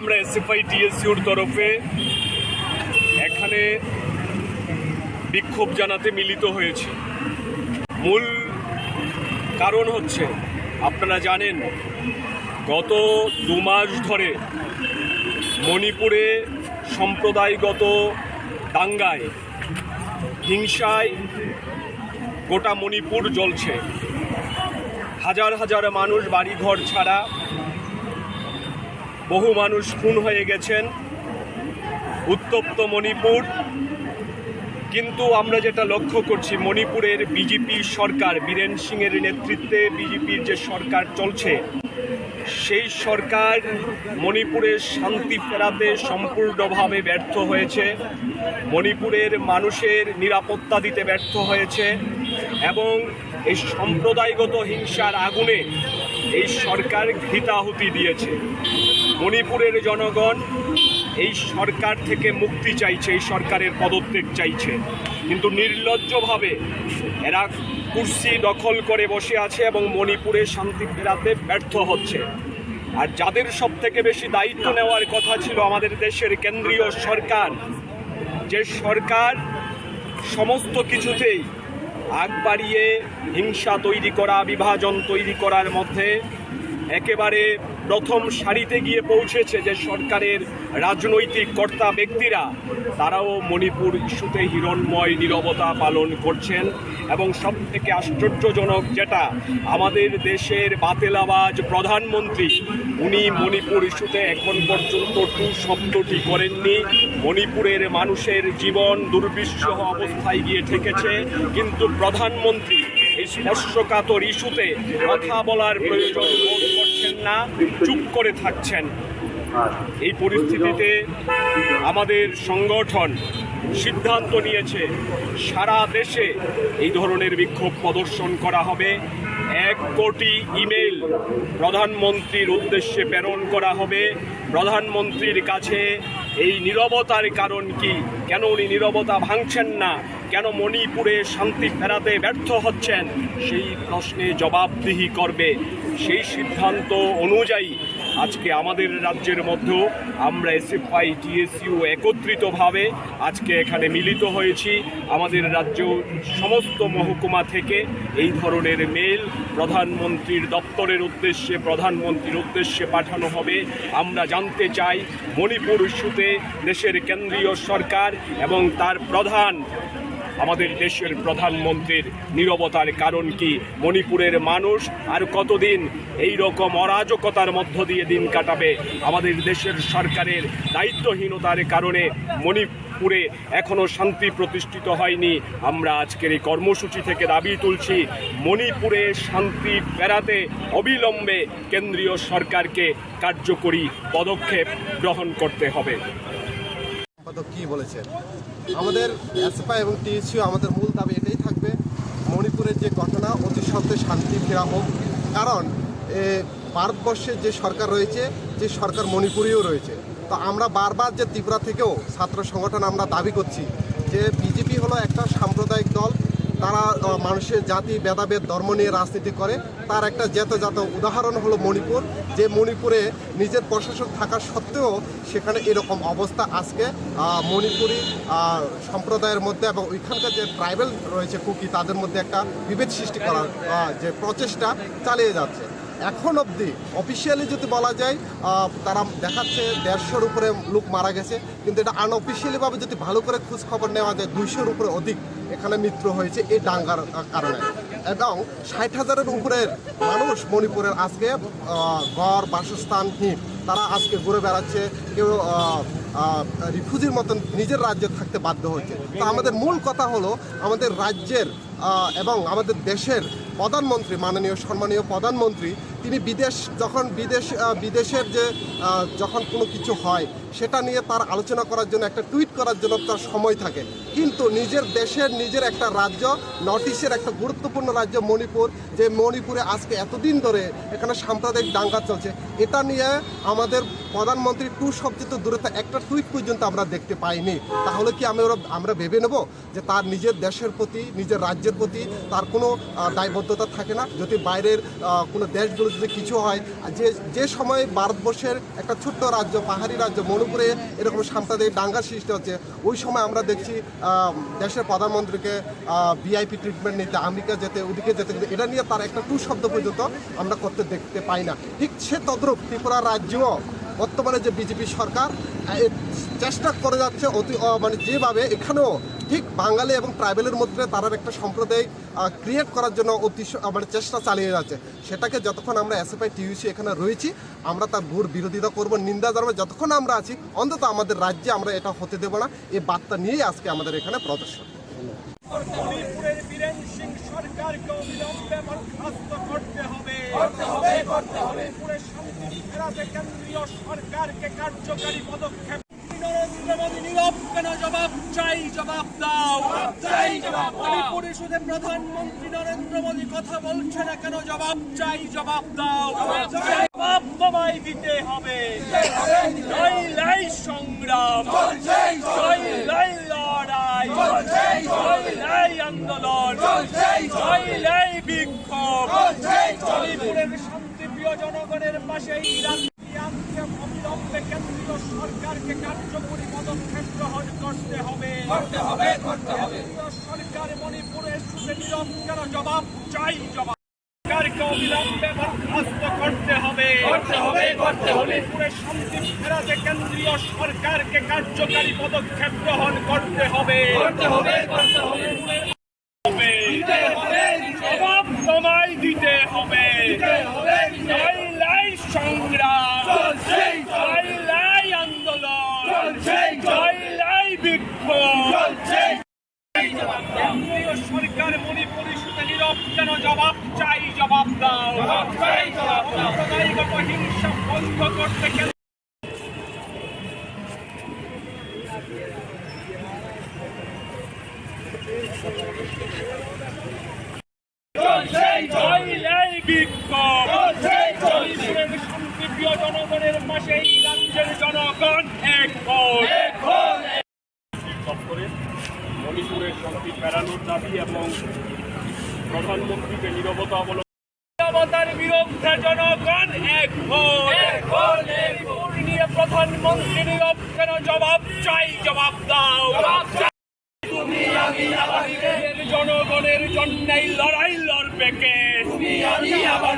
আমরা এসএফআই টিএসইউর তরফে এখানে বিক্ষোভ জানাতে মিলিত হয়েছি। মূল কারণ হচ্ছে, আপনারা জানেন গত 2 মাস ধরে মণিপুরে সম্প্রদায়গত দাঙ্গায়, হিংসায় গোটা মণিপুর জ্বলছে। হাজার হাজার মানুষ বাড়িঘর ছাড়া, বহু মানুষ খুন হয়ে গেছেন। উত্তপ্ত মণিপুর। কিন্তু আমরা যেটা লক্ষ্য করছি, মণিপুরের বিজেপি সরকার, বীরেন সিংয়ের নেতৃত্বে বিজেপির যে সরকার চলছে, সেই সরকার মণিপুরের শান্তি ফেরাতে সম্পূর্ণভাবে ব্যর্থ হয়েছে। মণিপুরের মানুষের নিরাপত্তা দিতে ব্যর্থ হয়েছে এবং এই সম্প্রদায়গত হিংসার আগুনে এই সরকার ঘৃতাহুতি দিয়েছে। মণিপুরের জনগণ এই সরকার থেকে মুক্তি চাইছে, এই সরকারের পদত্যাগ চাইছে। কিন্তু নির্লজ্জভাবে এরা কুর্সি দখল করে বসে আছে এবং মণিপুরে শান্তি ফেরাতে ব্যর্থ হচ্ছে। আর যাদের সব থেকে বেশি দায়িত্ব নেওয়ার কথা ছিল আমাদের দেশের কেন্দ্রীয় সরকার, যে সরকার সমস্ত কিছুতেই আগ বাড়িয়ে হিংসা তৈরি করা, বিভাজন তৈরি করার মধ্যে একেবারে প্রথম সারিতে গিয়ে পৌঁছেছে, যে সরকারের রাজনৈতিক কর্তা ব্যক্তিরা, তারাও মণিপুর ইস্যুতে হিরণময় নীরবতা পালন করছেন। এবং সব থেকে আশ্চর্যজনক যেটা, আমাদের দেশের বাতেলাবাজ প্রধানমন্ত্রী, উনি মণিপুর ইস্যুতে এখন পর্যন্ত টু শব্দটি করেননি। মণিপুরের মানুষের জীবন দুর্বিষহ অবস্থায় গিয়ে ঠেকেছে, কিন্তু প্রধানমন্ত্রী এই স্পর্শকাতর ইস্যুতে কথা বলার প্রয়োজন বোধ করছেন না, চুপ করে থাকছেন। এই পরিস্থিতিতে আমাদের সংগঠন সিদ্ধান্ত নিয়েছে, সারা দেশে এই ধরনের বিক্ষোভ প্রদর্শন করা হবে। 1 কোটি ইমেল প্রধানমন্ত্রীর উদ্দেশ্যে প্রেরণ করা হবে। প্রধানমন্ত্রীর কাছে এই নীরবতার কারণ কি, কেন উনি নীরবতা ভাঙছেন না, কেন মণিপুরে শান্তি ফেরাতে ব্যর্থ হচ্ছেন, সেই প্রশ্নে জবাবদিহি করবে। সেই সিদ্ধান্ত অনুযায়ী আজকে আমাদের রাজ্যের মধ্যেও আমরা এসএফআই টিএসইউ একত্রিতভাবে আজকে এখানে মিলিত হয়েছি। আমাদের রাজ্য সমস্ত মহকুমা থেকে এই ধরনের মেল প্রধানমন্ত্রীর দপ্তরের উদ্দেশ্যে, প্রধানমন্ত্রীর উদ্দেশ্যে পাঠানো হবে। আমরা জানতে চাই মণিপুর ইস্যুতে দেশের কেন্দ্রীয় সরকার এবং তার প্রধান, আমাদের দেশের প্রধানমন্ত্রীর নীরবতার কারণ কি। মণিপুরের মানুষ আর কতদিন এই রকম অরাজকতার মধ্য দিয়ে দিন কাটাবে? আমাদের দেশের সরকারের দায়িত্বহীনতার কারণে মণিপুরে এখনও শান্তি প্রতিষ্ঠিত হয়নি। আমরা আজকের এই কর্মসূচি থেকে দাবি তুলছি, মণিপুরে শান্তি ফেরাতে অবিলম্বে কেন্দ্রীয় সরকারকে কার্যকরী পদক্ষেপ গ্রহণ করতে হবে। কি বলেছেন? আমাদের এসএফআই এবং টিএসইউ আমাদের মূল দাবি এটাই থাকবে, মণিপুরের যে ঘটনা অতি সত্ত্বে শান্তি ফেরা হোক। কারণ ভারতবর্ষের যে সরকার রয়েছে, যে সরকার মণিপুরেও রয়েছে। তো আমরা বারবার যে ত্রিপুরা থেকেও ছাত্র সংগঠন আমরা দাবি করছি যে বিজেপি হলো একটা সাম্প্রদায়িক দল, তারা মানুষের জাতি ভেদাভেদ ধর্ম নিয়ে রাজনীতি করে। তার একটা যথাযথ উদাহরণ হলো মণিপুর, যে মণিপুরে নিজের প্রশাসক থাকা সত্ত্বেও সেখানে এরকম অবস্থা। আজকে মণিপুরি সম্প্রদায়ের মধ্যে এবং ওইখানকার যে ট্রাইবেল রয়েছে কুকি, তাদের মধ্যে একটা বিভেদ সৃষ্টি করার যে প্রচেষ্টা চালিয়ে যাচ্ছে। এখন অবধি অফিসিয়ালি যদি বলা যায়, তারা দেখাচ্ছে 150-এর উপরে লোক মারা গেছে, কিন্তু এটা আনঅফিসিয়ালিভাবে যদি ভালো করে খোঁজ খবর নেওয়া যায় 200-এর উপরে অধিক এখানে মৃত্যু হয়েছে এই দাঙ্গার কারণে। এবং 60,000-এর উপরের মানুষ মণিপুরের আজকে ঘর বাসস্থানহীন, তারা আজকে ঘুরে বেড়াচ্ছে, কেউ রিফিউজির মতন নিজের রাজ্যে থাকতে বাধ্য হচ্ছে। তো আমাদের মূল কথা হলো, আমাদের রাজ্যের এবং আমাদের দেশের প্রধানমন্ত্রী, মাননীয় সম্মানীয় প্রধানমন্ত্রী, তিনি বিদেশের যে যখন কোনো কিছু হয় সেটা নিয়ে তার আলোচনা করার জন্য, একটা টুইট করার জন্য তার সময় থাকে, কিন্তু নিজের দেশের নিজের একটা রাজ্য, নর্থ ইস্টের একটা গুরুত্বপূর্ণ রাজ্য মণিপুর, যে মণিপুরে আজকে এতদিন ধরে এখানে সাম্প্রদায়িক দাঙ্গা চলছে, এটা নিয়ে আমাদের প্রধানমন্ত্রী টু সবচেয়ে দূরে একটা টুইট পর্যন্ত আমরা দেখতে পাইনি। তাহলে কি আমরা ভেবে নেব যে তার নিজের দেশের প্রতি, নিজের রাজ্যের প্রতি তার কোনো দায়বদ্ধতা থাকে না? যদি বাইরের কোনো দেশগুলো যদি কিছু হয়, যে সময় ভারতবর্ষের একটা ছোট্ট রাজ্য, পাহাড়ি রাজ্য মণিপুরে এরকম সাম্প্রদায়িক দাঙ্গার সৃষ্টি হচ্ছে, ওই সময় আমরা দেখছি দেশের প্রধানমন্ত্রীকে ভিআইপি ট্রিটমেন্ট নিতে, আমেরিকা যেতে, ওদিকে যেতে, কিন্তু এটা নিয়ে তার একটা টু শব্দ পর্যন্ত আমরা করতে দেখতে পাই না। ঠিক সে তদ্রূপ ত্রিপুরা রাজ্যও বর্তমানে যে বিজেপি সরকার চেষ্টা করে যাচ্ছে মানে যেভাবে এখানেও ঠিক বাঙালি এবং ট্রাইবেলের মধ্যে তারা একটা সম্প্রদায় ক্রিয়েট করার জন্য মানে চেষ্টা চালিয়ে যাচ্ছে, সেটাকে যতক্ষণ আমরা এসএফআই টিইউসি এখানে রয়েছি আমরা তার ঘোর বিরোধিতা করব, নিন্দা জানাবো। যতক্ষণ আমরা আছি অন্তত আমাদের রাজ্যে আমরা এটা হতে দেব না। এই বার্তা নিয়েই আজকে আমাদের এখানে প্রদর্শন। মণিপুরের বীরেন সিং সরকারকে অবিলম্বে বরখাস্ত করতে হবে। মণিপুরের শান্তি ফেরাতে কেন্দ্রীয় সরকারকে কার্যকারী পদক্ষেপ। নরেন্দ্র মোদী নীরব কেন? জবাব চাই, জবাব দাও। মণিপুরে শুধু প্রধানমন্ত্রী নরেন্দ্র মোদী কথা বলছে না কেন? জবাব চাই, জবাব দাও। জবাব তোমায় দিতে হবে। জয় লাই সংগ্রাম, জয় লাই লড়াই, জয় লাই আন্দোলন, জয় লাই বিক্ষোভ। মণিপুরের শান্তিপ্রিয় জনগণের পাশে অবিলম্বে কেন্দ্রীয় সরকারকে কার্যকরী পদক্ষেপ গ্রহণ করতে হবে। কেন্দ্রীয় সরকার মণিপুরের শুধু নীরব কেন? জবাব চাই, জবাব। সরকারকে অবিলম্বে বরখাস্ত করতে হবে। মণিপুরের শান্তি ফেরাতে কেন্দ্রীয় সরকারকে কার্যকারী পদক্ষেপ গ্রহণ করতে হবে। জবাব তোমায় দিতে হবে। জয় লাই সংগ্রাম, জয় লাই আন্দোলন, জয় লাই বিক্ষোভ। কেন্দ্রীয় সরকার মণিপুরে শুধু নীরব কেন? জবাব চাই, জবাব দাও। সাম্প্রদায়িকতা হিংসা বন্ধ করতে জয় লাই বিক্ষোভ। মণিপুরের শান্তিপ্রিয় জনগণের পাশে এই রাজ্যের জনগণ এক হন। মণিপুরের শান্তি ফেরানোর দাবি এবং প্রধানমন্ত্রীকে নীরবতা অবলম্বন, নীরবতার বিরুদ্ধে জনগণ এক হন। নিয়ে প্রধানমন্ত্রী নীরব কেন? জবাব চাই, জবাব দাও। জনগণের জন্যই লড়াই লড়বে কে?